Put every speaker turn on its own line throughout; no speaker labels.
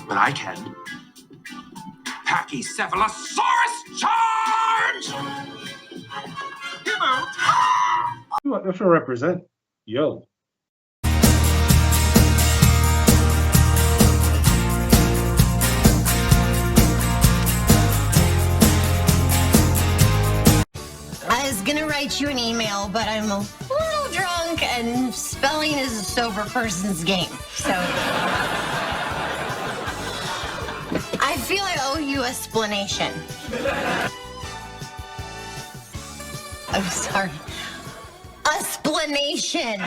But I can. Pachycephalosaurus charge! He moved.
What does it represent? Yo.
I was gonna write you an email, but I'm a little drunk and spelling is a sober person's game. So I feel I owe you an explanation. I'm sorry. Explanation.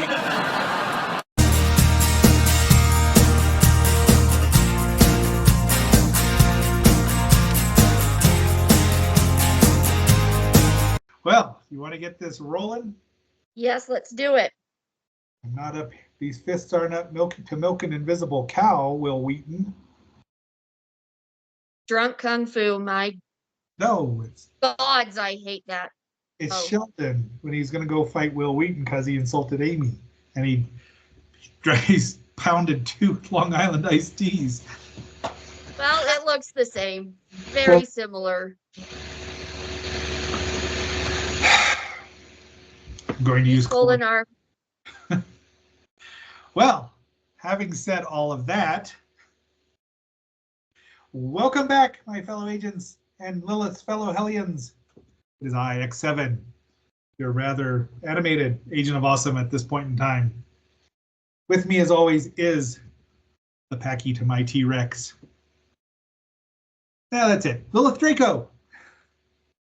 Well, you want to get this rolling?
Yes, let's do it.
I'm not up. These fists aren't up to milk an invisible cow, Will Wheaton.
Drunk Kung Fu, my
No,
gods, I hate that.
it's
Oh.
Sheldon when he's going to go fight Will Wheaton because he insulted Amy. And he's pounded 2 Long Island iced teas.
Well, it looks the same. Very similar.
I'm going to use
Culinar.
Well, having said all of that, welcome back, my fellow agents and Lilith's fellow Hellions. It is I, X7, your rather animated Agent of Awesome at this point in time. With me, as always, is the Packy to my T-Rex. Now that's it. Lilith Draco.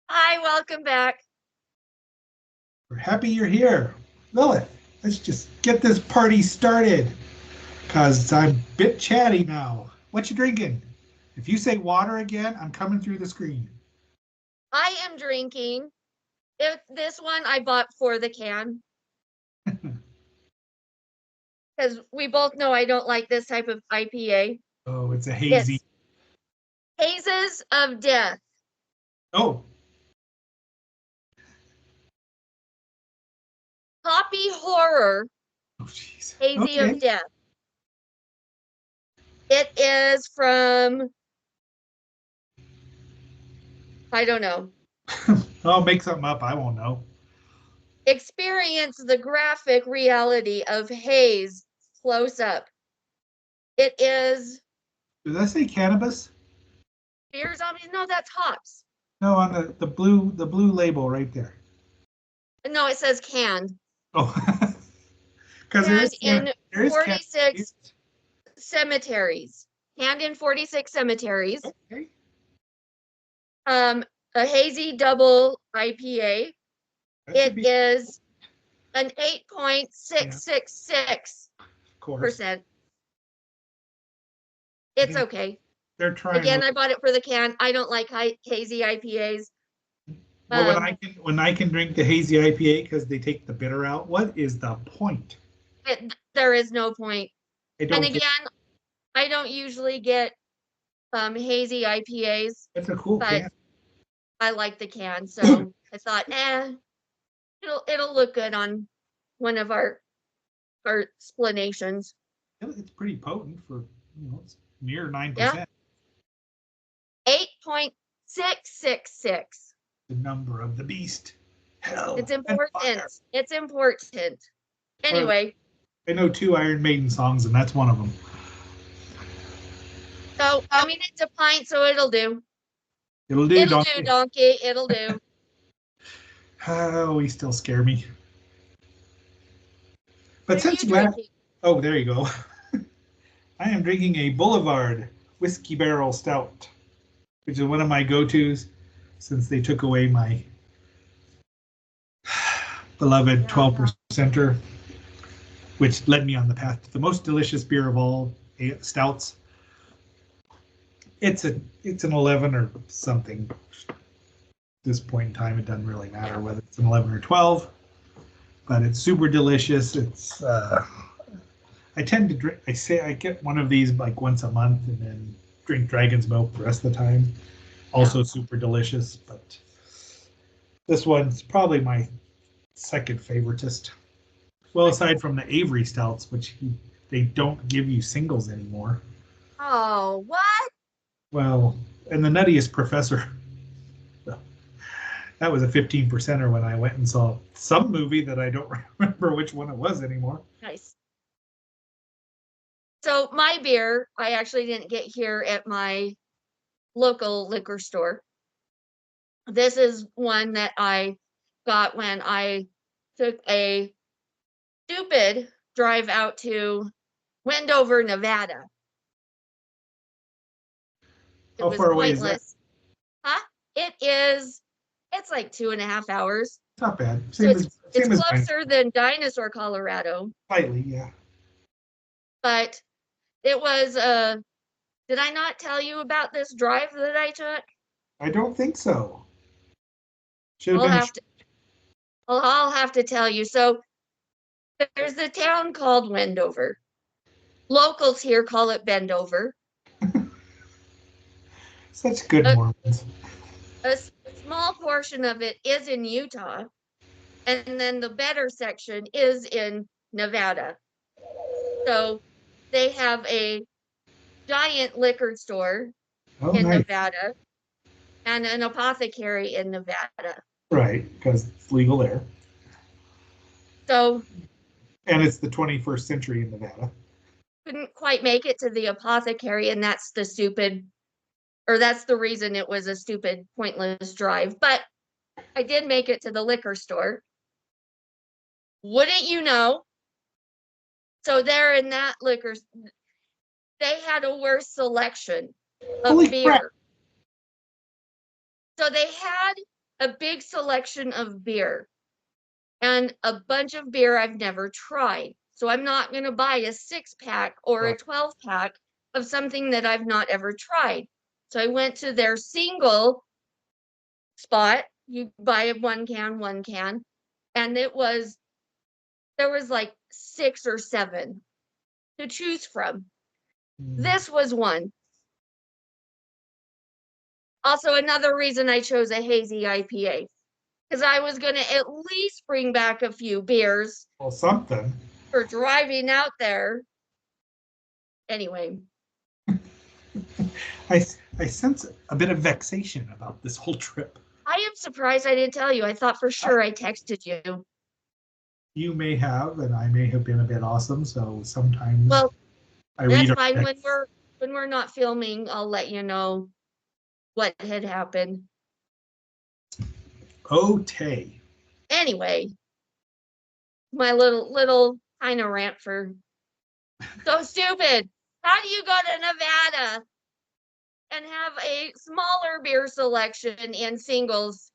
Hi, welcome back.
We're happy you're here. Lilith, let's just get this party started, because I'm a bit chatty now. What you drinking? If you say water again, I'm coming through the screen.
I am drinking. This one I bought for the can. Because we both know I don't like this type of IPA.
Oh, it's a hazy.
It's Hazes of Death.
Oh.
Poppy Horror.
Oh, jeez.
Hazy of Death. It is from, I don't know.
I'll make something up. I won't know.
Experience the graphic reality of haze close up. It is.
Does that say cannabis?
Beer zombies? No, that's hops.
No, on the blue label right there.
No, it says canned.
Oh, because
And
there is
46 cemeteries. Canned in 46 cemeteries.
Okay.
A hazy double IPA. It is an 8.666%. It's okay.
They're trying.
Again, I bought it for the can. I don't like hazy IPAs.
Well, when I can drink the hazy IPA because they take the bitter out, what is the point?
There is no point. And again, I don't usually get hazy IPAs.
It's a cool
but
can.
I like the can, so I thought, it'll look good on one of our explanations.
It's pretty potent for, it's near 9%.
Yeah. 8.666.
The number of the beast. Hell.
It's important. It's important. Anyway.
I know 2 Iron Maiden songs, and that's one of them.
So, I mean, it's a pint, so it'll do.
It'll do,
donkey. It'll do.
Oh, he still scare me. But
What
since oh, there you go. I am drinking a Boulevard Whiskey Barrel Stout, which is one of my go-tos since they took away my beloved 12%er, which led me on the path to the most delicious beer of all stouts. It's an 11 or something. At this point in time, it doesn't really matter whether it's an 11 or 12, but it's super delicious. It's I tend to drink. I get one of these like once a month, and then drink Dragon's Milk the rest of the time. Also super delicious, but this one's probably my second favoritist. Well, aside from the Avery stouts, which they don't give you singles anymore.
Oh, what?
Well, and The Nuttiest Professor. That was a 15%er when I went and saw some movie that I don't remember which one it was anymore.
Nice. So my beer, I actually didn't get here at my local liquor store. This is one that I got when I took a stupid drive out to Wendover, Nevada. It
How
was
far away is that?
pointless. Huh? It's like 2.5 hours.
It's not bad.
So
Same
it's
as mine.
closer than Dinosaur, Colorado.
Slightly, yeah.
But it was did I not tell you about this drive that I took?
I don't think so. Should have
I'll
been.
have to I'll have to tell you. So there's a town called Wendover. Locals here call it Bendover.
Such good
A,
Mormons.
a small portion of it is in Utah, and then the better section is in Nevada. So they have a giant liquor store
Oh,
in
nice.
Nevada and an apothecary in Nevada.
Right, because it's legal there.
So
and it's the 21st century in Nevada.
Couldn't quite make it to the apothecary, and that's the reason it was a stupid, pointless drive. But I did make it to the liquor store. Wouldn't you know? So there in that liquor, they had a worse selection of
Holy
beer.
crap.
So they had a big selection of beer and a bunch of beer I've never tried. So I'm not going to buy a 6-pack or a 12-pack of something that I've not ever tried. So I went to their single spot. You buy one can, and there was like 6 or 7 to choose from. This was one. Also, another reason I chose a hazy IPA, because I was going to at least bring back a few beers.
Well, something.
For driving out there. Anyway.
I sense a bit of vexation about this whole trip.
I am surprised I didn't tell you. I thought for sure I texted you.
You may have, and I may have been a bit awesome, so sometimes
that's fine. When we're not filming, I'll let you know what had happened.
Okay.
Anyway, my little kind of rant for so stupid. How do you go to Nevada and have a smaller beer selection in singles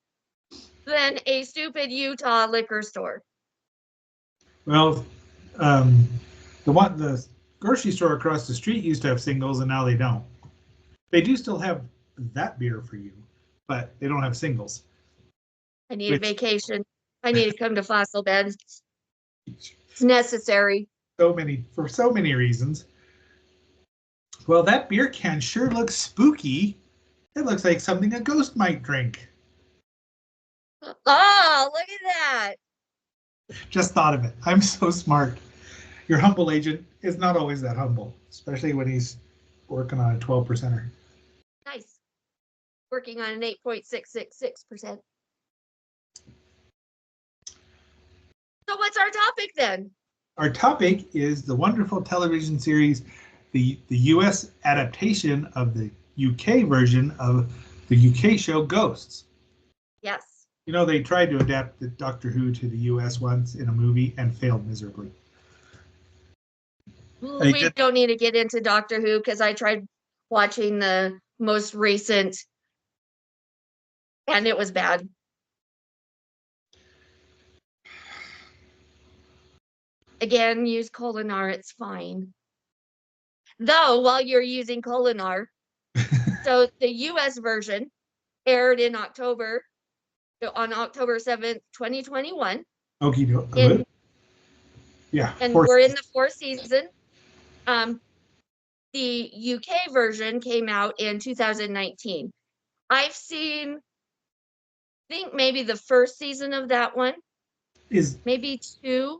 than a stupid Utah liquor store?
Well, the grocery store across the street used to have singles, and now they don't. They do still have that beer for you, but they don't have singles.
I need a vacation. I need to come to Fossil Bend. It's necessary.
For so many reasons. Well, that beer can sure looks spooky. It looks like something a ghost might drink.
Oh, look at that.
Just thought of it. I'm so smart. Your humble agent is not always that humble, especially when he's working on a 12%er.
Nice. Working on an 8.666%. So what's our topic then?
Our topic is the wonderful television series, the US adaptation of the UK version of the UK show Ghosts.
Yes.
You know, they tried to adapt the Doctor Who to the US once in a movie and failed miserably.
We don't need to get into Doctor Who because I tried watching the most recent and it was bad. Again, use Kolinar, it's fine. Though, while you're using Kolinar, so the US version aired on October 7th, 2021.
Okay, yeah.
And we're in the 4th season. The UK version came out in 2019. I've seen, I think maybe the first season of that one. Maybe 2.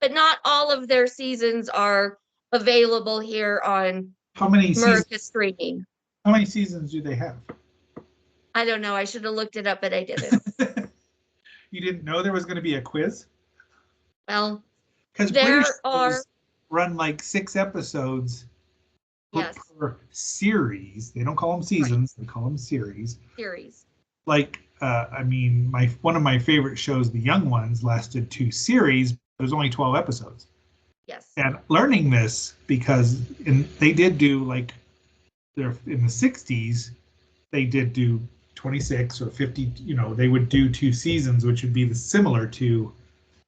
But not all of their seasons are available here on
How many seasons?
America streaming.
How many seasons do they have?
I don't know. I should have looked it up, but I didn't.
You didn't know there was going to be a quiz?
Well,
Because
there
British
are.
shows run like 6 episodes
Yes.
per series. They don't call them seasons; they call them series.
Series.
Like, I mean, one of my favorite shows, The Young Ones, lasted 2 series, but it was only 12 episodes.
Yes.
And learning this because they did do like they're in the 60s, they did do 26 or 50. You know, they would do 2 seasons, which would be similar to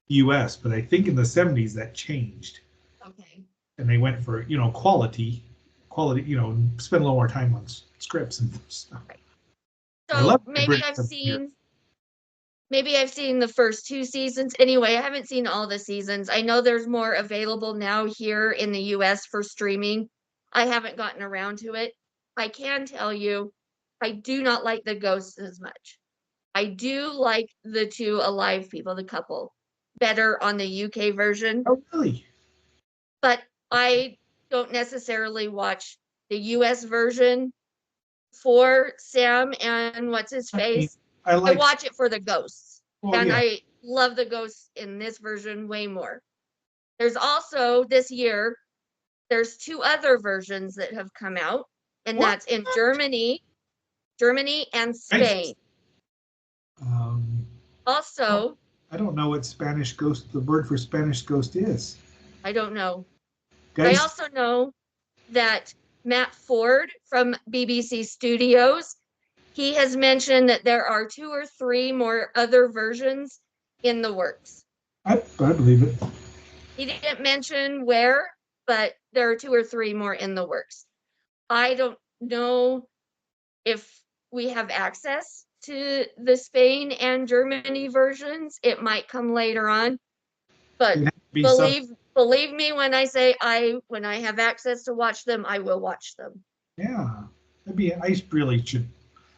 U.S. But I think in the 70s that changed.
Okay.
And they went for quality, spend a little more time on scripts and stuff.
Right.
I
So
love
maybe I've seen the first 2 seasons. Anyway, I haven't seen all the seasons. I know there's more available now here in the US for streaming. I haven't gotten around to it. I can tell you, I do not like the ghosts as much. I do like the 2 alive people, the couple, better on the UK version.
Oh, really?
But I don't necessarily watch the US version for Sam and what's his face. I watch it for the ghosts. And
yeah.
I love the ghosts in this version way more. There's also this year, there's 2 other versions that have come out, and
What?
that's in Germany and Spain. Also,
I don't know what Spanish ghost, the word for Spanish ghost is.
I don't know.
Guys,
I also know that Matt Ford from BBC Studios, he has mentioned that there are 2 or 3 more other versions in the works.
I believe it.
He didn't mention where, but there are 2 or 3 more in the works. I don't know if we have access to the Spain and Germany versions. It might come later on, but believe me when I say when I have access to watch them, I will watch them.
Yeah, I really should.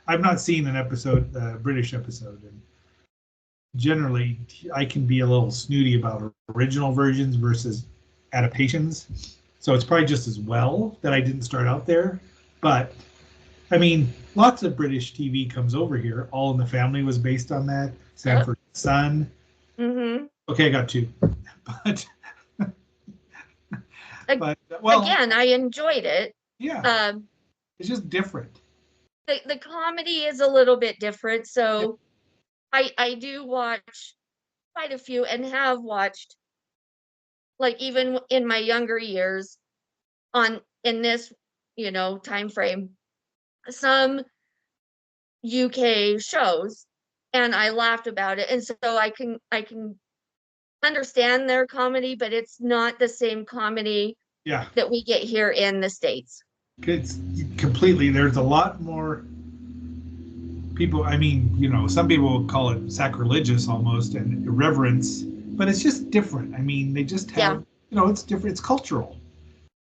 I've not seen an episode, British episode, and generally I can be a little snooty about original versions versus adaptations. So it's probably just as well that I didn't start out there. But I mean, lots of British TV comes over here. All in the Family was based on that. Sanford Son.
Mm-hmm.
Okay, I got 2. But
again, I enjoyed it.
Yeah. It's just different.
The comedy is a little bit different, so I do watch quite a few and have watched, like even in my younger years, in this time frame, some UK shows, and I laughed about it, and so I can understand their comedy, but it's not the same comedy that we get here in the States.
It's completely, there's a lot more people. I mean, some people call it sacrilegious almost and irreverence, but it's just different. I mean, they just have, it's different. It's cultural.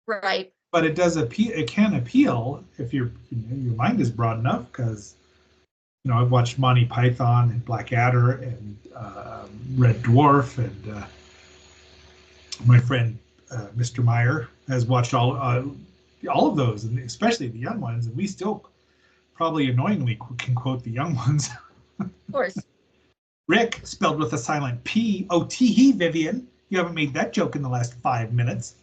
Right.
But it does appeal. It can appeal if your mind is broad enough, because I've watched Monty Python and Blackadder and Red Dwarf, and my friend Mr. Meyer has watched all of those, and especially the young ones, and we still probably annoyingly can quote the young ones.
Of course.
Rick, spelled with a silent P. Oh, tee-hee, Vivian. You haven't made that joke in the last 5 minutes.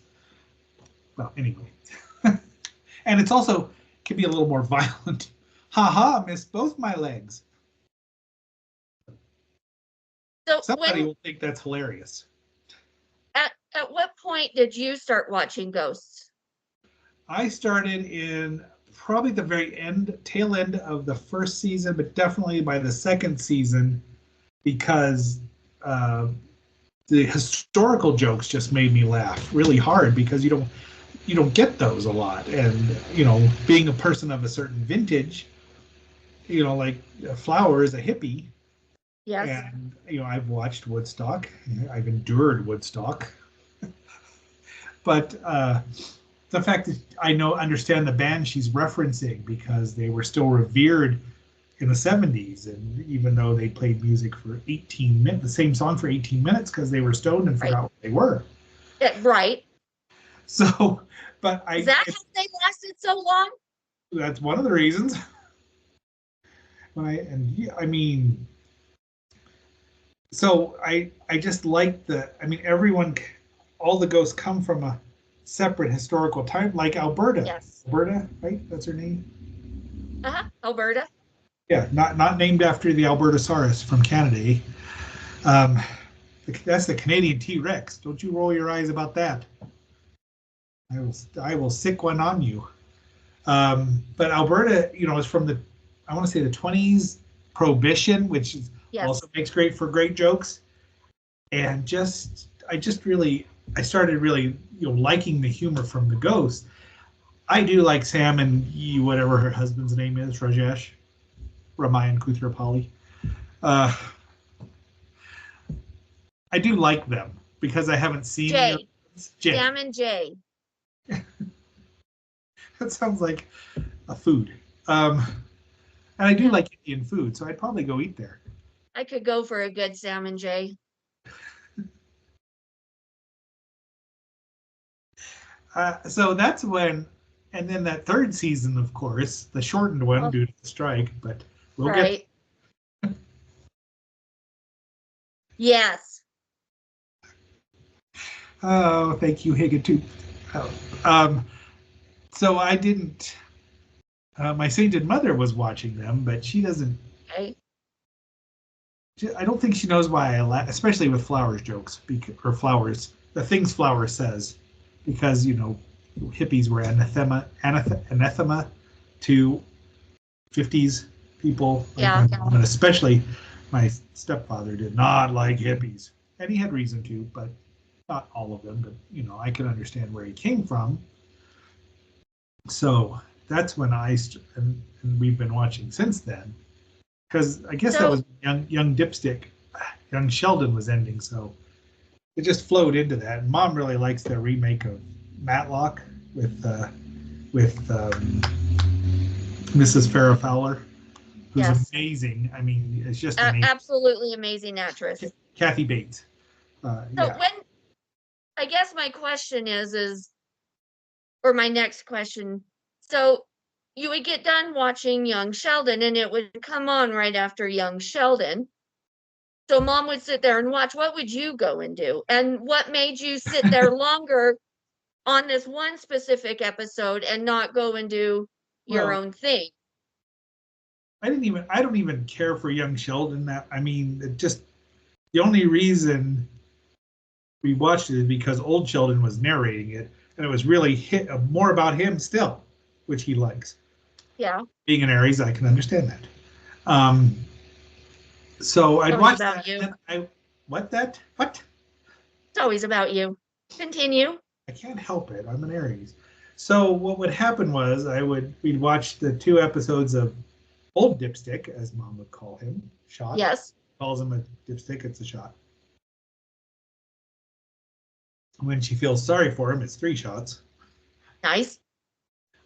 Well, anyway. And it's also can be a little more violent. Ha-ha, missed both my legs.
So
somebody will think that's hilarious.
At what point did you start watching Ghosts?
I started in probably the very tail end of the first season, but definitely by the second season, because the historical jokes just made me laugh really hard, because you don't get those a lot. And being a person of a certain vintage, like Flower is a hippie.
Yes.
And I've watched Woodstock. I've endured Woodstock. But the fact that I understand the band she's referencing, because they were still revered in the 70s, and even though they played music for 18 minutes, the same song for 18 minutes, because they were stoned and forgot what they were.
Right.
So, But
Is that how they lasted so long?
that's one of the reasons. I mean, so I just like everyone, all the ghosts come from a separate historical time, like Alberta.
Yes.
Alberta, right? That's her name.
Alberta.
Yeah, not named after the Albertosaurus from Canada. Eh? That's the Canadian T-Rex. Don't you roll your eyes about that. I will sick one on you. But Alberta, is from I want to say the 20s, Prohibition, which also makes for great jokes. And I started really, liking the humor from the ghost. I do like Sam and whatever her husband's name is, Ramayan Kuthrapali. I do like them because I haven't seen
Jay.
Jay.
Sam and Jay.
That sounds like a food. And I do like Indian food, so I'd probably go eat there.
I could go for a good Sam and Jay.
So that's when, and then that third season, of course, the shortened one due to the strike, but we'll get.
Yes.
Oh, thank you, Higatoo. So I didn't. My sainted mother was watching them, but she doesn't.
Okay.
I don't think she knows why I laugh, especially with Flowers jokes, or Flowers, the things Flowers says, because hippies were anathema to 50s people,
Yeah.
And especially my stepfather did not like hippies, and he had reason to, but not all of them. But I can understand where he came from. So that's when and we've been watching since then. Because I guess that was young Dipstick, young Sheldon was ending, so it just flowed into that. And Mom really likes their remake of Matlock with Mrs. Farrah Fowler, who's amazing. I mean, it's just amazing.
Absolutely amazing actress.
Kathy Bates.
I guess my question or my next question. So you would get done watching Young Sheldon and it would come on right after Young Sheldon. So Mom would sit there and watch. What would you go and do? And what made you sit there longer on this one specific episode and not go and do your own thing?
I don't even care for Young Sheldon. The only reason we watched it is because old Sheldon was narrating it, and it was really more about him still, which he likes.
Yeah.
Being an Aries, I can understand that. So I'd watch that. What?
It's always about you. Continue.
I can't help it. I'm an Aries. So what would happen was we'd watch the 2 episodes of Old Dipstick, as Mom would call him, Shot.
Yes.
Calls him a dipstick, it's a shot. When she feels sorry for him, it's 3 shots.
Nice.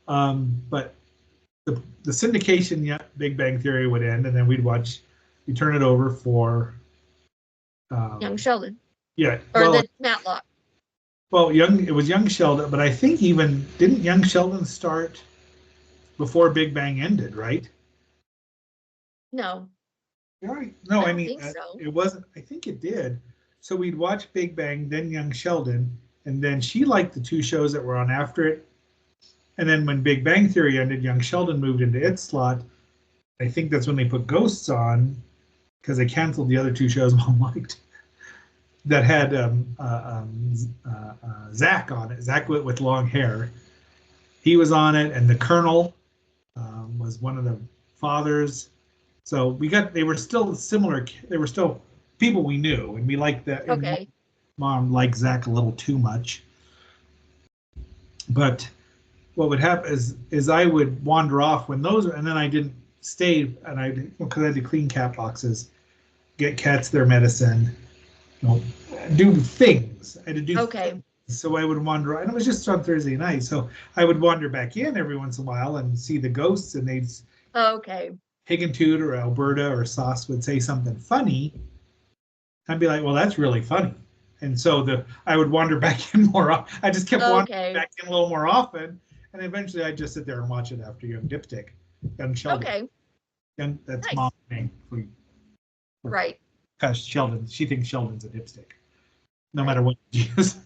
But the syndication, Big Bang Theory would end, and then we'd turn it over for
Young Sheldon.
Yeah.
Or the Matlock.
Well, it was Young Sheldon, but I think didn't Young Sheldon start before Big Bang ended, right?
No.
Right. No,
I think so.
It wasn't. I think it did. So we'd watch Big Bang, then Young Sheldon, and then she liked the 2 shows that were on after it. And then when Big Bang Theory ended, Young Sheldon moved into its slot. I think that's when they put Ghosts on, because they canceled the other 2 shows Mom liked that had Zach on it. Zach with long hair. He was on it, and the Colonel was one of the fathers. So they were still similar. They were still people we knew, and we liked that.
Okay.
Mom liked Zach a little too much. But what would happen is I would wander off when those, and then I didn't stay, and because I had to clean cat boxes, get cats their medicine, do things. I had to do things. So I would wander, and it was just on Thursday night. So I would wander back in every once in a while and see the ghosts, and they'd.
Okay.
Higgintooth or Alberta or Sauce would say something funny. I'd be like, well, that's really funny. And so I would wander back in more. I just kept wandering
Okay.
back in a little more often, and eventually I'd just sit there and watch it after Young Dipstick, Young Sheldon.
Okay.
That's
Nice.
mom's name.
Right.
Because Sheldon, she thinks Sheldon's a dipstick, no
Right.
matter what she is.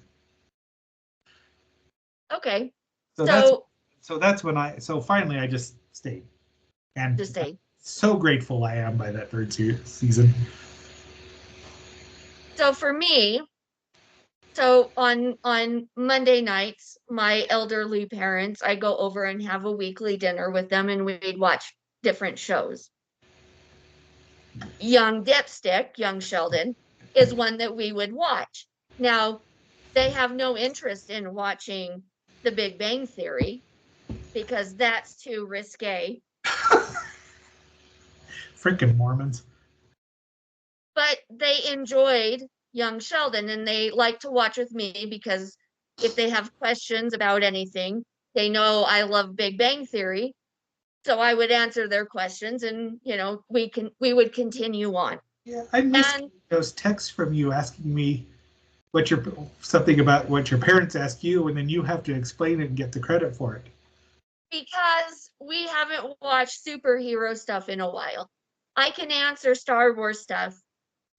Okay.
So that's when so finally I just stayed, and
Just stay.
so grateful I am by that third season.
So for me, so on Monday nights, my elderly parents, I go over and have a weekly dinner with them, and we'd watch different shows. Young Dipstick, Young Sheldon, is one that we would watch. Now, they have no interest in watching The Big Bang Theory because that's too risque.
Freaking Mormons.
But they enjoyed Young Sheldon, and they like to watch with me because if they have questions about anything, they know I love Big Bang Theory. So I would answer their questions, and we would continue on.
Yeah, I missed those texts from you asking me something about what your parents ask you, and then you have to explain it and get the credit for it.
Because we haven't watched superhero stuff in a while. I can answer Star Wars stuff,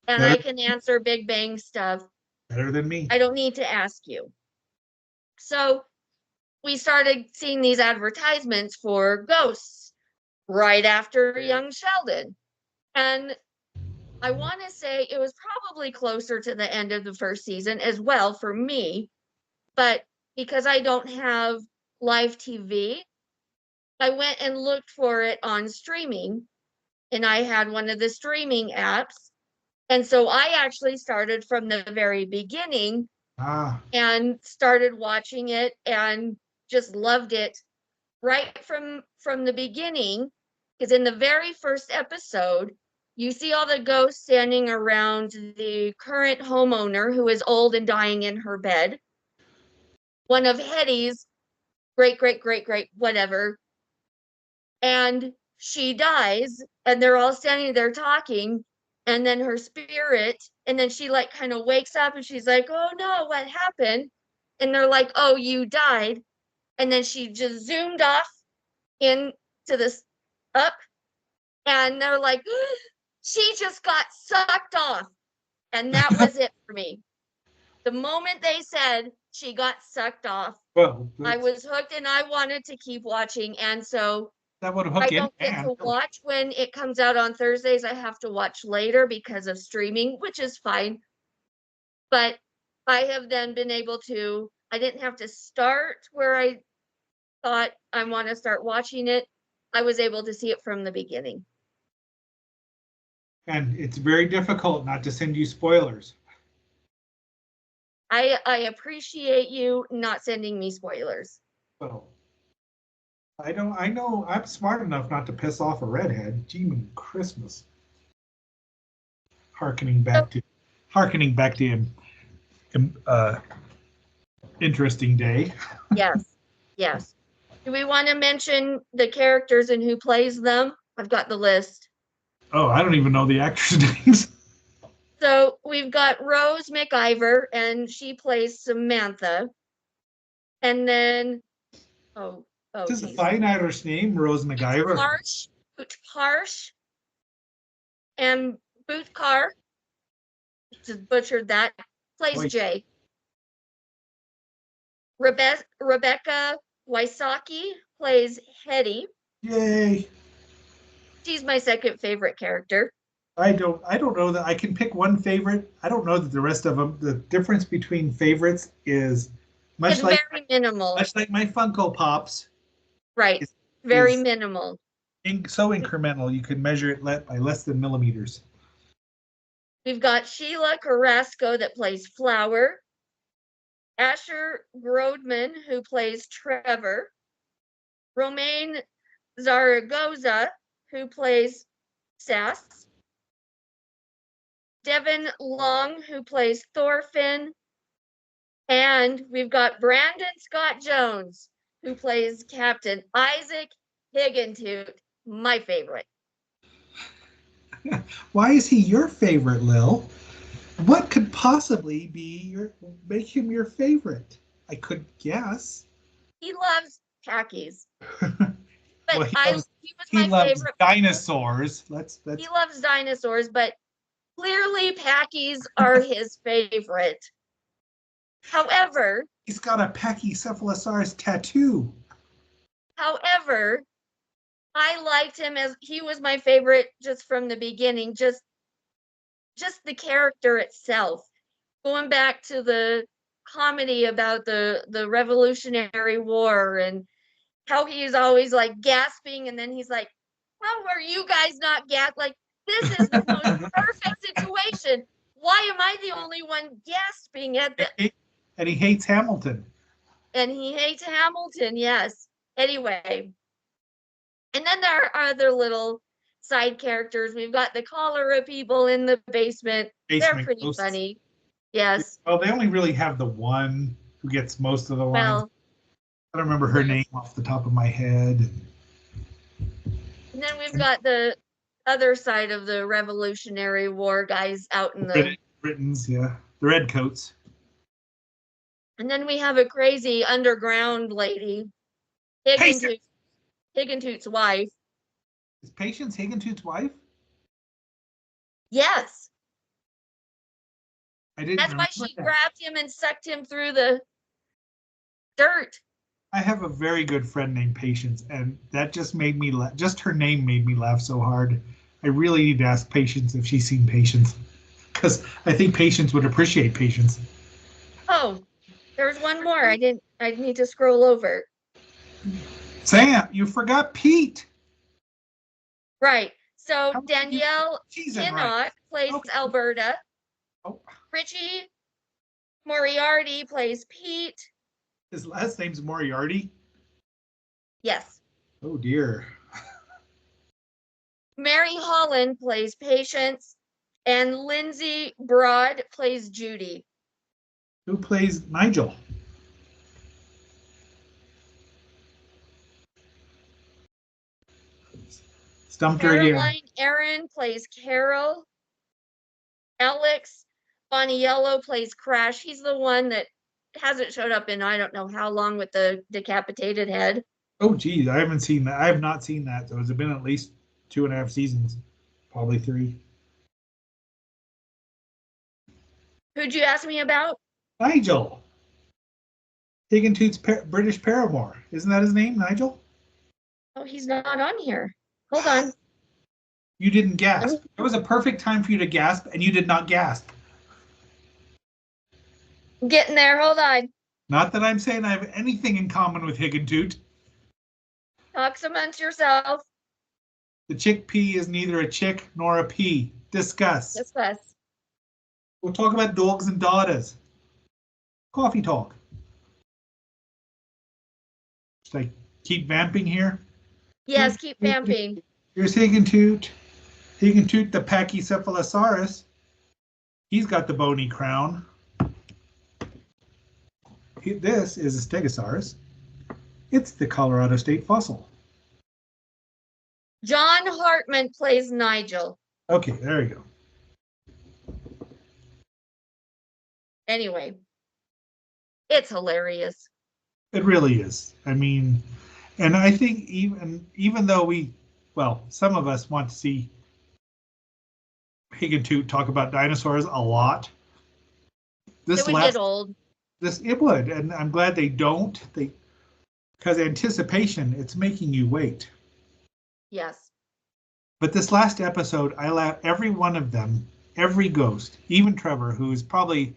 and I can answer Big Bang stuff.
Better than me.
I don't need to ask you. So we started seeing these advertisements for Ghosts right after Young Sheldon. And I want to say it was probably closer to the end of the first season as well for me. But because I don't have live TV, I went and looked for it on streaming, and I had one of the streaming apps. And so I actually started from the very beginning and started watching it and just loved it right from the beginning. Because in the very first episode, you see all the ghosts standing around the current homeowner who is old and dying in her bed. One of Hetty's great, whatever. And she dies, and they're all standing there talking, and then her spirit, and then she like kind of wakes up and she's like, oh no, what happened? And they're like, oh, you died. And then she just zoomed off into this up, and they're like, she just got sucked off. And that was it for me. The moment they said she got sucked off, I was hooked, and I wanted to keep watching. And so
that would hook
I don't get to watch when it comes out on Thursdays. I have to watch later because of streaming, which is fine. But I have then been able to, I didn't have to start where I thought I want to start watching it. I was able to see it from the beginning.
And it's very difficult not to send you spoilers.
I appreciate you not sending me spoilers.
Well, I know I'm smart enough not to piss off a redhead. Gee, Christmas. Harkening back to interesting day.
Yes. Do we want to mention the characters and who plays them? I've got the list.
Oh, I don't even know the actors' names.
So we've got Rose McIver, and she plays Samantha. And then,
this is a fine Irish name, Rose McIver.
Harsh and Boothcar, just butchered that, plays Jay. Rebecca Wysocki plays Hetty.
Yay!
She's my second favorite character.
I don't know that I can pick one favorite. I don't know that the rest of them. The difference between favorites is
very minimal.
Much like my Funko Pops.
Right. Very minimal.
So incremental, you can measure it by less than millimeters.
We've got Sheila Carrasco that plays Flower. Asher Grodman, who plays Trevor. Romaine Zaragoza, who plays Sass. Devin Long, who plays Thorfinn. And we've got Brandon Scott Jones, who plays Captain Isaac Higgintooth, my favorite.
Why is he your favorite, Lil? What could possibly make him your favorite? I could guess.
He loves Packies.
Well,
But he was
he
my
loves
favorite.
dinosaurs.
He loves dinosaurs, but clearly Packies are his favorite. However,
he's got a Pachycephalosaurus tattoo.
However, I liked him as he was my favorite just from the beginning. Just the character itself. Going back to the comedy about the Revolutionary War and how he's always like gasping, and then he's like, "How are you guys not like this is the most perfect situation? Why am I the only one gasping at the?"
And he hates Hamilton.
And he hates Hamilton, yes. Anyway, and then there are other little side characters. We've got the cholera people in the basement. They're pretty
ghosts.
funny. Yes.
Well, they only really have the one who gets most of the lines.
Well,
I don't remember her name off the top of my head.
And then we've got the other side of the Revolutionary War guys out in the
Britons, yeah, the redcoats.
And then we have a crazy underground lady, Higgintoot's wife.
Is Patience Higgintoot's wife?
Yes.
I didn't.
That's why she grabbed him and sucked him through the dirt.
I have a very good friend named Patience, and that just made me laugh. Just her name made me laugh so hard. I really need to ask Patience if she's seen Patience, because I think Patience would appreciate Patience.
Oh, there's one more. I need to scroll over.
Sam, you forgot Pete.
Right. So Danielle Kinnock plays Alberta.
Oh.
Richie Moriarty plays Pete.
His last name's Moriarty?
Yes.
Oh, dear.
Mary Holland plays Patience, and Lindsay Broad plays Judy.
Who plays Nigel? Stumped her again.
Caroline Aaron plays Carol. Alex Boniello plays Crash. He's the one that hasn't showed up in I don't know how long with the decapitated head.
Oh, geez, I haven't seen that. I have not seen that. So has it been at least 2.5 seasons? Probably 3.
Who'd you ask me about?
Nigel. Higgintoot's British paramour. Isn't that his name, Nigel?
Oh, he's not on here. Hold on.
You didn't gasp. It was a perfect time for you to gasp, and you did not gasp.
I'm getting there. Hold on.
Not that I'm saying I have anything in common with Higgintoot.
Talk amongst yourself.
The chickpea is neither a chick nor a pea. Discuss.
Discuss.
We'll talk about dogs and daughters. Coffee talk. Should I keep vamping here?
Yes, keep vamping.
Here's Higgintoot. Higgintoot the Pachycephalosaurus. He's got the bony crown. This is a Stegosaurus. It's the Colorado State fossil.
John Hartman plays Nigel.
Okay, there you go.
Anyway, it's hilarious.
It really is. I mean, and I think even though some of us want to see Higgintoot talk about dinosaurs a lot.
It would get old.
It would, and I'm glad they don't. Because anticipation, it's making you wait.
Yes.
But this last episode, I laughed every one of them, every ghost, even Trevor, who is probably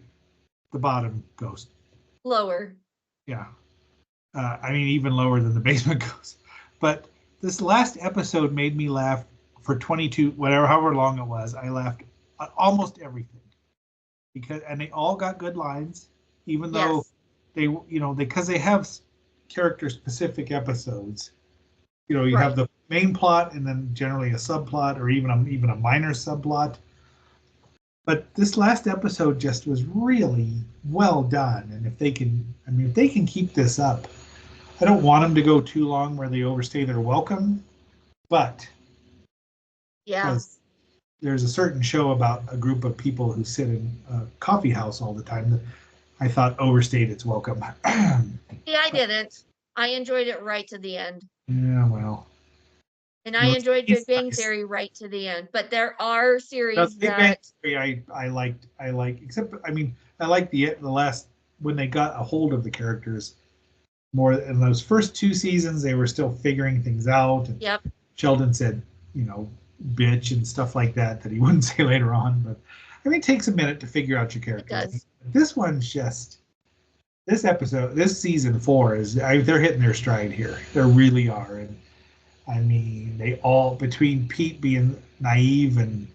the bottom ghost.
Lower.
Yeah. I mean, even lower than the basement ghost. But this last episode made me laugh for 22, however long it was. I laughed at almost everything. And they all got good lines, even though because they have character specific episodes. You have the main plot and then generally a subplot or even a minor subplot. But this last episode just was really well done. And if they can keep this up, I don't want them to go too long where they overstay their welcome. But
yeah,
there's a certain show about a group of people who sit in a coffee house all the time that I thought overstayed its welcome.
Yeah, I didn't. I enjoyed it right to the end.
Yeah, well,
And I
no,
enjoyed
it's
Big Bang
nice.
Theory right to the end. But there are
No,
series
Big Bang
that,
Theory, I like, except I mean, I like the last when they got a hold of the characters more. In those first two seasons, they were still figuring things out, and
yep,
Sheldon said, bitch and stuff like that he wouldn't say later on. But I mean, it takes a minute to figure out your
it
characters.
does.
This one's just this season 4 they're hitting their stride here. They really are, and I mean, they all between Pete being naive and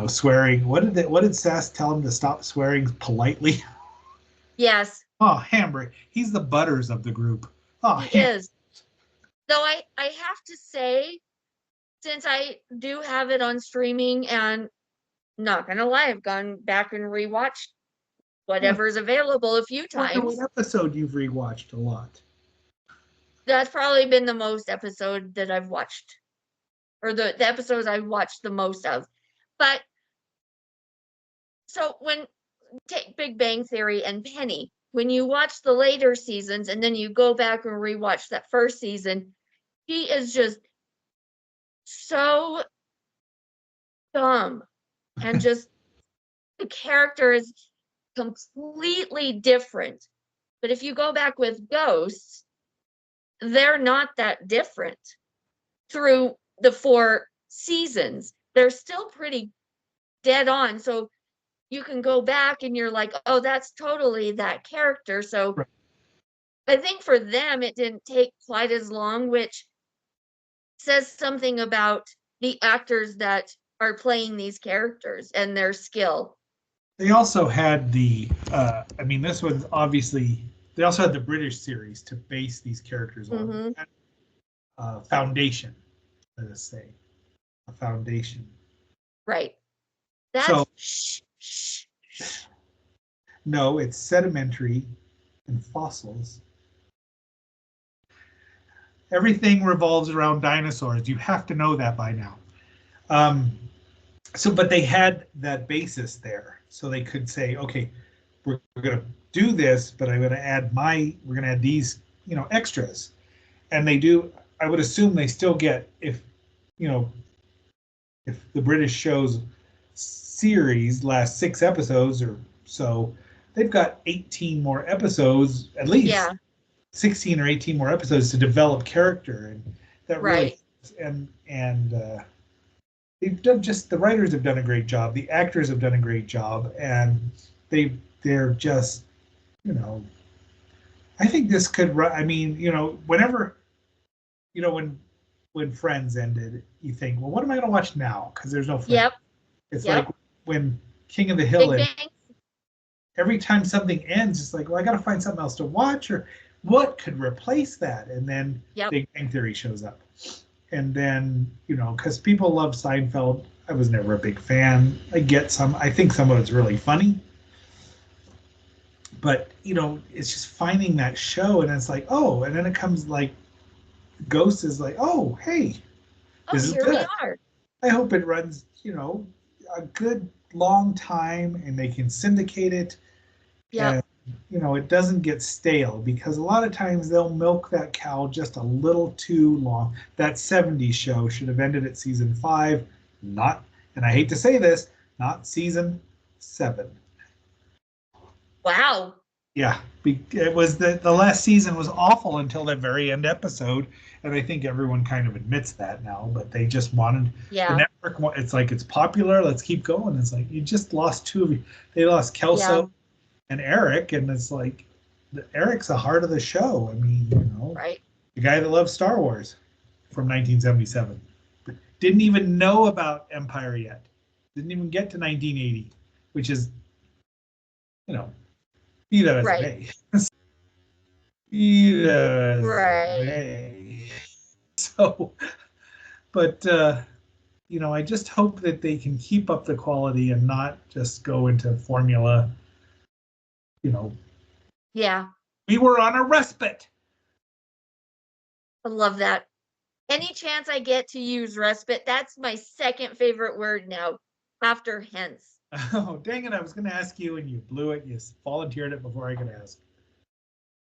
swearing. What did Sass tell him to stop swearing politely?
Yes,
Oh, Hamburg. He's the Butters of the group. Oh,
he is. Though I have to say, since I do have it on streaming, and not gonna lie, I've gone back and rewatched whatever's available a few
wonder what
times.
episode you've rewatched a lot.
That's probably been the most episode that I've watched, or the episodes I've watched the most of. But so when take Big Bang Theory and Penny, when you watch the later seasons and then you go back and rewatch that first season, he is just so dumb, and just the character is completely different. But if you go back with Ghosts, they're not that different through the 4 seasons. They're still pretty dead on. So you can go back and you're like, oh, that's totally that character. So
Right.
I think for them, it didn't take quite as long, which says something about the actors that are playing these characters and their skill.
They also had I mean, this one's obviously, they also had the British series to base these characters on.
Mm-hmm.
Foundation, let us say. A foundation.
Right. That's
So,
shh, shh, shh.
no, it's sedimentary and fossils. Everything revolves around dinosaurs. You have to know that by now. But they had that basis there, so they could say, okay, we're going to do this, but we're going to add these, extras, and they do. I would assume they still get if the British show's series lasts 6 episodes or so, they've got 18 more episodes at least.
Yeah.
16 or 18 more episodes to develop character, and that
right.
really and they've done the writers have done a great job, the actors have done a great job, and they're just I think this could run. I mean, whenever when Friends ended, you think, well, what am I going to watch now, because there's no Friends.
Yep.
It's
Yep.
like when King of the Hill
Big
ended,
Bang.
every time something ends, it's like, well, I got to find something else to watch, or what could replace that? And then
Yep.
Big Bang Theory shows up. And then, because people love Seinfeld, I was never a big fan. I think some of it's really funny. But, it's just finding that show, and it's like, oh, and then it comes like, Ghost is like, oh, hey, this is
Here
good.
we are.
I hope it runs, a good long time, and they can syndicate it.
Yeah.
And, it doesn't get stale, because a lot of times they'll milk that cow just a little too long. That 70s show should have ended at season 5, and I hate to say this, not season 7.
Wow.
Yeah, it was the last season was awful until that very end episode, and I think everyone kind of admits that now. But they just wanted the network. It's like, it's popular. Let's keep going. It's like, you just lost 2 of you. They lost Kelso and Eric, and it's like, Eric's the heart of the show. I mean,
right.
The guy that loves Star Wars from 1977 didn't even know about Empire yet. Didn't even get to 1980, which is, be that as it may. Be that as it may. So, but I just hope that they can keep up the quality and not just go into formula.
Yeah.
We were on a respite.
I love that. Any chance I get to use respite, that's my second favorite word now, after hence.
Oh, dang it. I was going to ask you and you blew it. You volunteered it before I could ask.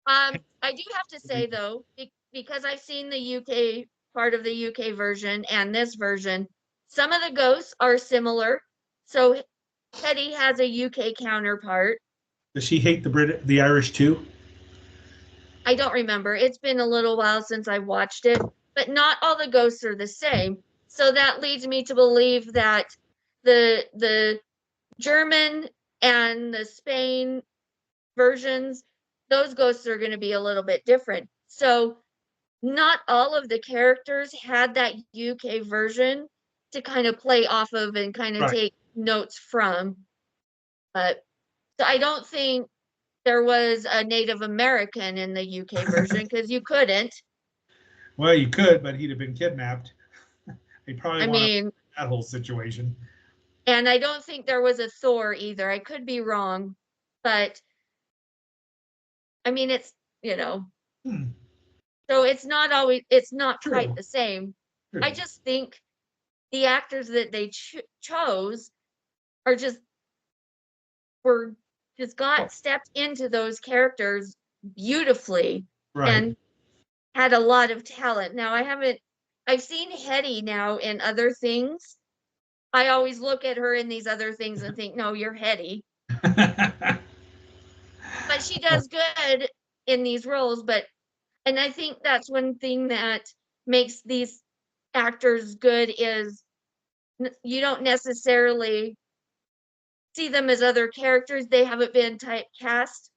I do have to say though, because I've seen the UK part of the UK version and this version, some of the ghosts are similar. So Hetty has a UK counterpart.
Does she hate the Irish too?
I don't remember. It's been a little while since I watched it, but not all the ghosts are the same. So that leads me to believe that the German and the Spain versions, those ghosts are going to be a little bit different. So not all of the characters had that UK version to kind of play off of and kind of
Right.
take notes from. But so I don't think there was a Native American in the UK version because you couldn't.
Well, you could, but he'd have been kidnapped. They probably
I
want
mean,
that whole situation.
and I don't think there was a Thor either. I could be wrong, but I mean, it's, you know,
Hmm.
so it's not always, it's not quite
True.
the same.
True.
I just think the actors that they chose are just were just got stepped into those characters beautifully
Right.
and had a lot of talent. Now I've seen Hetty now in other things. I always look at her in these other things and think, no, you're Hetty. But she does good in these roles, and I think that's one thing that makes these actors good is you don't necessarily see them as other characters. They haven't been typecast.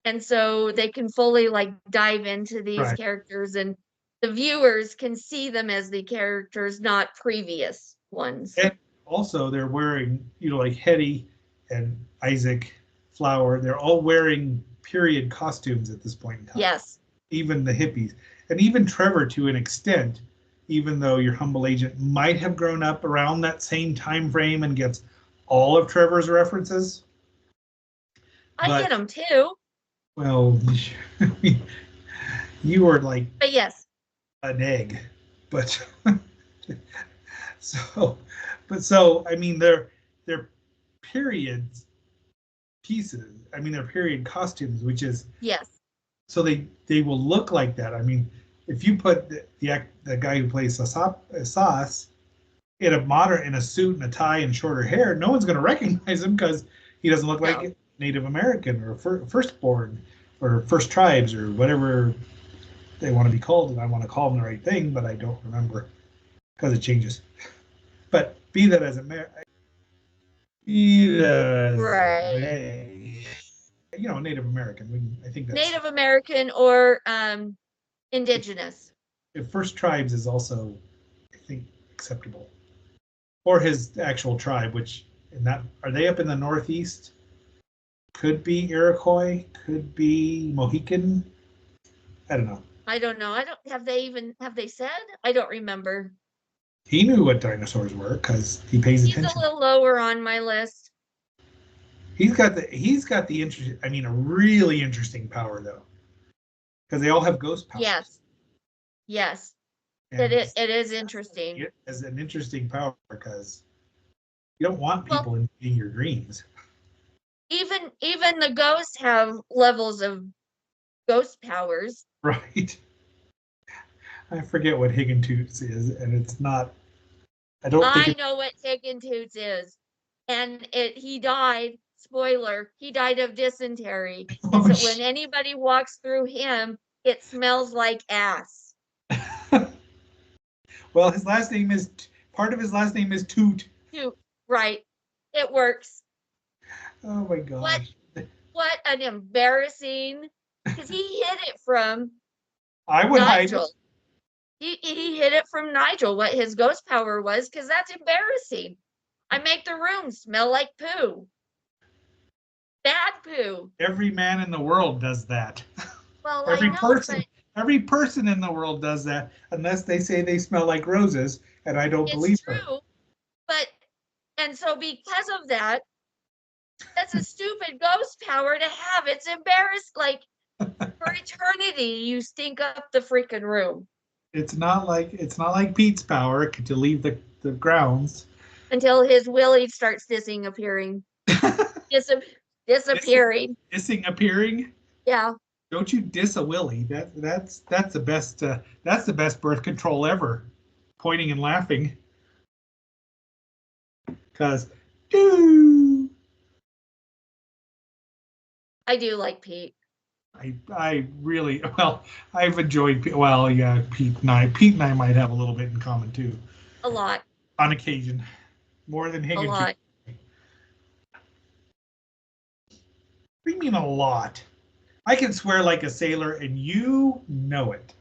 And so they can fully like dive into these
Right.
characters and the viewers can see them as the characters, not previous ones.
And also, they're wearing, like Hetty and Isaac Flower, they're all wearing period costumes at this point in time.
Yes.
Even the hippies. And even Trevor, to an extent, even though your humble agent might have grown up around that same time frame and gets all of Trevor's references.
I get them too.
Well, you were like
But yes.
an egg. But so I mean they're period pieces. I mean they're period costumes, which is
Yes.
so they will look like that. I mean, if you put the guy who plays Sauce in a suit and a tie and shorter hair, no one's going to recognize him because he doesn't look like Native American or firstborn or First Tribes or whatever they want to be called. And I want to call them the right thing, but I don't remember because it changes. But be that as it may,
Right.
Native American. I think that's
Native American or indigenous.
First Tribes is also, I think, acceptable. Or his actual tribe, which are they up in the Northeast? Could be Iroquois, could be Mohican. I don't know.
I don't know. Have they said? I don't remember.
He knew what dinosaurs were because he pays attention.
He's a little lower on my list.
He's got the interesting. I mean, a really interesting power though, because they all have ghost powers.
Yes.
And
it is interesting.
It is an interesting power because you don't want people in your dreams.
Even the ghosts have levels of ghost powers.
Right. I forget what Higgintoots is, and it's not. I
know what Higgintoots is, and he died. Spoiler: he died of dysentery. So when anybody walks through him, it smells like ass.
Well, his last name is part of his last name is Toot.
Toot, right? It works.
Oh my gosh!
What an embarrassing! Because he hid it from.
I would
Nigel.
hide it.
He hid it from Nigel what his ghost power was because that's embarrassing. I make the room smell like poo. Bad poo.
Every man in the world does that.
Well,
every person in the world does that unless they say they smell like roses, and I don't believe her.
It's true. And so because of that, that's a stupid ghost power to have. It's embarrassed. Like for eternity, you stink up the freaking room.
It's not like Pete's power to leave the grounds.
until his willy starts disappearing. Dis- disappearing.
Dissing appearing.
Yeah.
Don't you diss a willy? That's the best birth control ever. Pointing and laughing. Cause do
I do like Pete.
I really well I've enjoyed well yeah Pete and I might have a little bit in common too
A lot.
on occasion more than
A
Higgins.
lot.
What do you mean a lot? I can swear like a sailor and you know it.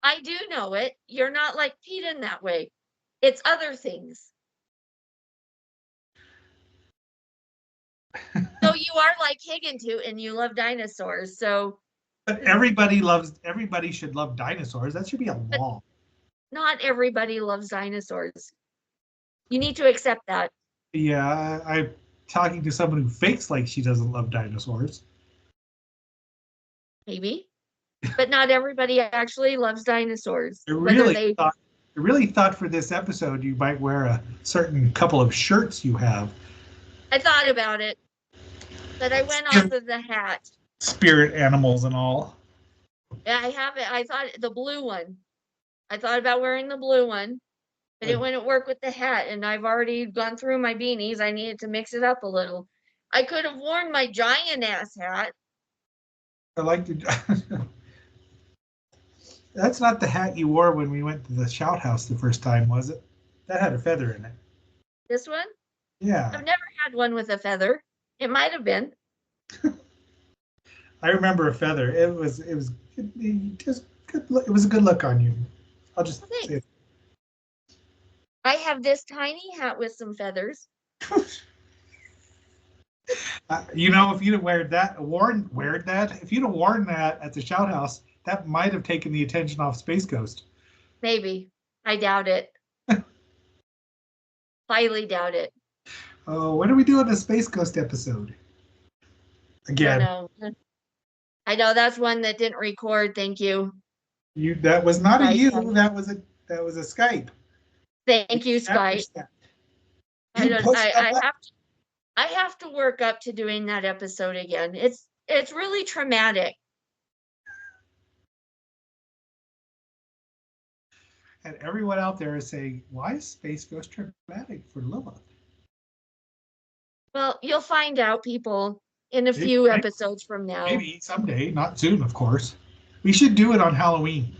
I do know it. You're not like Pete in that way. It's other things. So you are like Higgin too, and you love dinosaurs. So
But everybody should love dinosaurs. That should be a law.
not everybody loves dinosaurs. You need to accept that.
Yeah, I'm talking to someone who fakes like she doesn't love dinosaurs.
Maybe. But not everybody actually loves dinosaurs.
I
Whether
really thought for this episode you might wear a certain couple of shirts you have.
I thought about it, but I went off of the hat.
Spirit animals and all.
Yeah, I have it. I thought the blue one. I thought about wearing the blue one, but it wouldn't work with the hat. And I've already gone through my beanies. I needed to mix it up a little. I could have worn my giant ass hat.
I like to. That's not the hat you wore when we went to the Shout House the first time, was it? That had a feather in it.
This one?
Yeah.
I've never had one with a feather. It might have been.
I remember a feather. It was just good. It was a good look on you. I'll just say it.
I have this tiny hat with some feathers.
You know, if you'd have worn that, if you'd have worn that at the Shout House, that might have taken the attention off Space Ghost.
Maybe. I doubt it. Highly doubt it.
Oh, when are we doing a Space Ghost episode? Again.
I know that's one that didn't record. Thank you.
That was not a you. That was a Skype.
Thank you, Skype. I have to work up to doing that episode again. It's really traumatic.
And everyone out there is saying, why is Space Ghost traumatic for Lilith?
Well, you'll find out, people, in a few episodes from now.
Maybe someday, not soon, of course. We should do it on Halloween.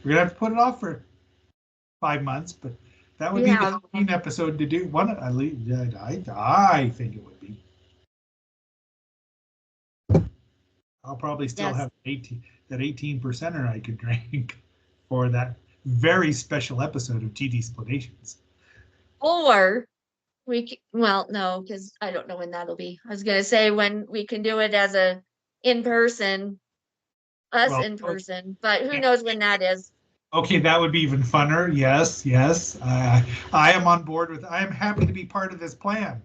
We're gonna have to put it off for 5 months, but that would be the Halloween episode to do. One, at least, I think it would be. I'll probably still have 18% I could drink for that very special episode of GD Explanations.
Or no, because I don't know when that'll be. I was gonna say when we can do it as a in person, in person, but who knows when that is.
Okay, that would be even funner. Yes. I am on board I am happy to be part of this plan.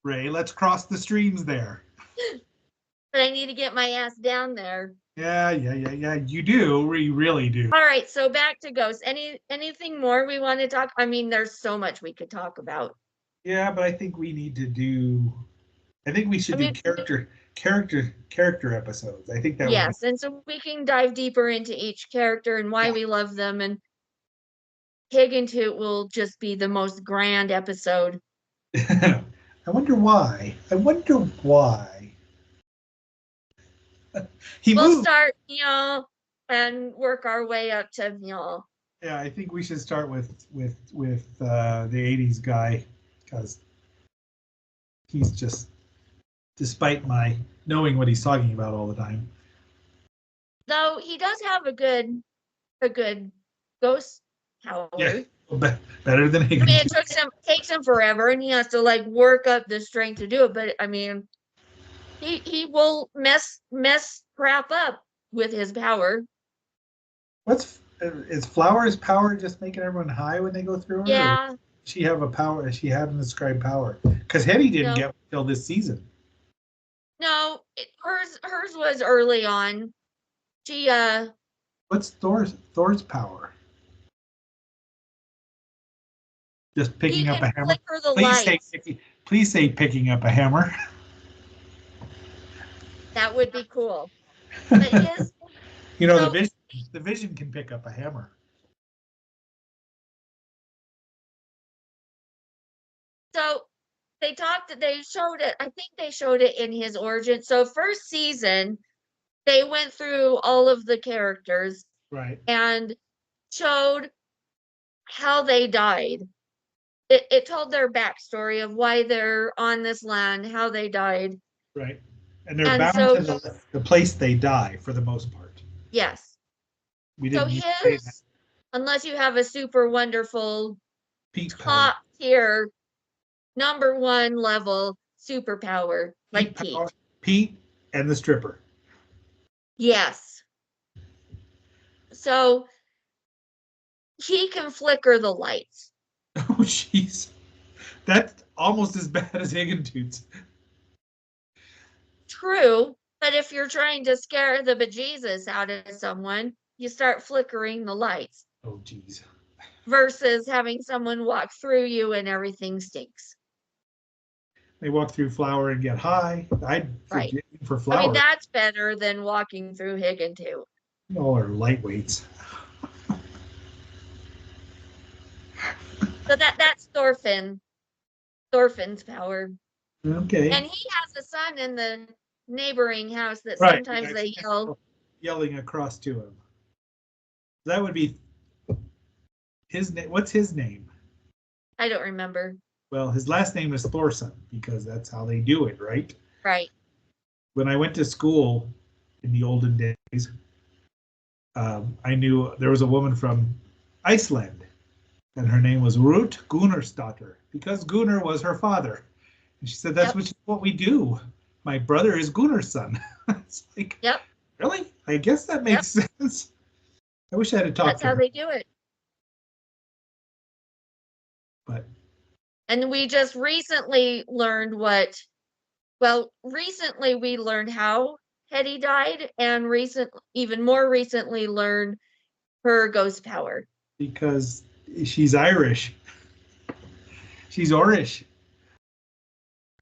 Ray, let's cross the streams there.
But I need to get my ass down there.
Yeah. You do. You really do.
All right, so back to Ghosts. Anything more we want to talk? I mean, there's so much we could talk about.
Yeah, but I think we need to do. I think we should do character episodes. I think that.
Yes, and so we can dive deeper into each character and why we love them, and Pig and Toot will just be the most grand episode.
I wonder why.
We'll start, and work our way up to,
Yeah, I think we should start with the 80s guy, because he's just, despite my knowing what he's talking about all the time.
Though he does have a good ghost power.
Yeah, better than Higgins.
I mean, it takes him forever, and he has to work up the strength to do it. But I mean, he will mess crap up with his power.
Is Flower's power just making everyone high when they go through her?
Yeah.
She have a power. She had an ascribed power because Hetty didn't get until this season.
No, hers was early on. She
What's Thor's power? Just
He
picking up
can
a hammer.
flicker the lights.
Please say picking up a hammer.
That would be cool. But his
You know,
so
the vision can pick up a hammer.
so they showed it. I think they showed it in his origin. So first season, they went through all of the characters
Right.
and showed how they died. It told their backstory of why they're on this land, how they died.
Right. And they're
And
bound
so
to the place they die for the most part.
yes.
We
So
didn't need to say that.
his, unless you have a super wonderful
Pete power.
top tier number one level superpower like Pete.
Pete and the stripper.
Yes. So he can flicker the lights.
Oh, jeez. That's almost as bad as Higgintoots.
True, but if you're trying to scare the bejesus out of someone, you start flickering the lights
Oh, jeez.
versus having someone walk through you and everything stinks.
They walk through flour and get high. I'd
Right.
forget for
I
flour.
mean, that's better than walking through Higgintoo.
All are lightweights.
So that's Thorfinn's power.
Okay.
And he has a son in the neighboring house that
Right.
sometimes they yell.
Yelling across to him. That would be his name. What's his name?
I don't remember.
Well, his last name is Thorson because that's how they do it, right?
Right.
When I went to school in the olden days, I knew there was a woman from Iceland, and her name was Ruth Gunnarsdottir because Gunnar was her father. And she said, "That's what we do. My brother is Gunnar's son." It's like,
yep.
Really? I guess that makes sense. I wish I had talked
That's
to her.
how they do it.
But
And we just recently learned recently we learned how Hetty died, and even more recently learned her ghost power.
because she's Irish. She's Orish.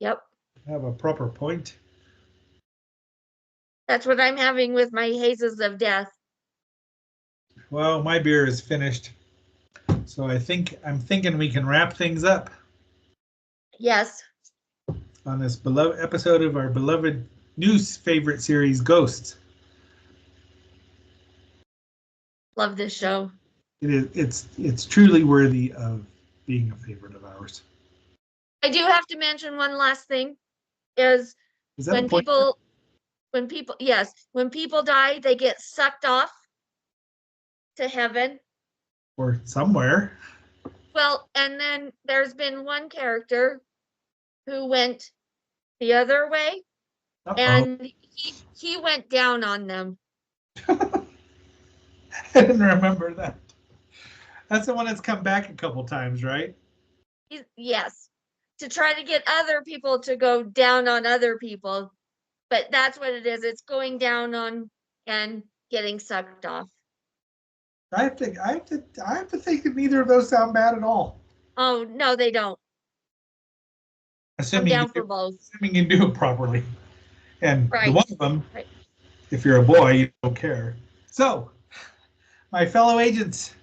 Yep.
Have a proper point.
That's what I'm having with my hazes of death.
Well, my beer is finished. So I'm thinking we can wrap things up
Yes.
on this beloved episode of our beloved new favorite series, Ghosts.
Love this show.
It's truly worthy of being a favorite of ours.
I do have to mention one last thing is
Is that
when people die, they get sucked off to heaven.
Or somewhere.
Well, and then there's been one character who went the other way, and he went down on them.
I didn't remember that. That's the one that's come back a couple times, right?
Yes, to try to get other people to go down on other people, but that's what it is. It's going down on and getting sucked off.
I have to think that neither of those sound bad at all.
Oh no, they don't. I'm down for both.
Assuming you do it properly. And
right.
The one of them, if you're a boy, you don't care. So, my fellow agents,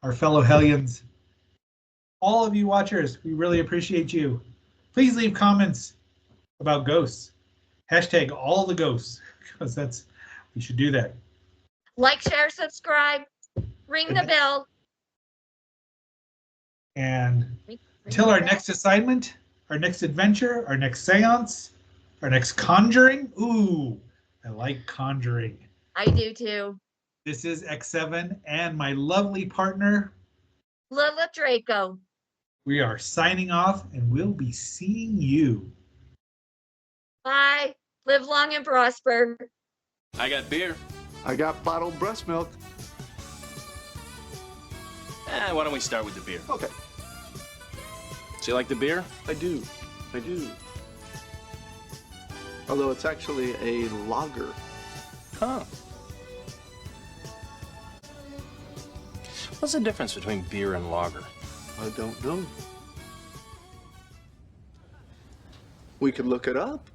our fellow Hellions, all of you watchers, we really appreciate you. Please leave comments about ghosts. Hashtag all the ghosts, because we should do that.
Like, share, subscribe, ring the bell.
And until our next assignment, our next adventure, our next seance, our next conjuring. Ooh, I like conjuring.
I do too.
This is X7 and my lovely partner,
Lila Draco.
We are signing off and we'll be seeing you.
Bye. Live long and prosper.
I got beer.
I got bottled breast milk.
Why don't we start with the beer?
Okay.
So you like the beer?
I do. Although it's actually a lager.
Huh. What's the difference between beer and lager?
I don't know. We could look it up.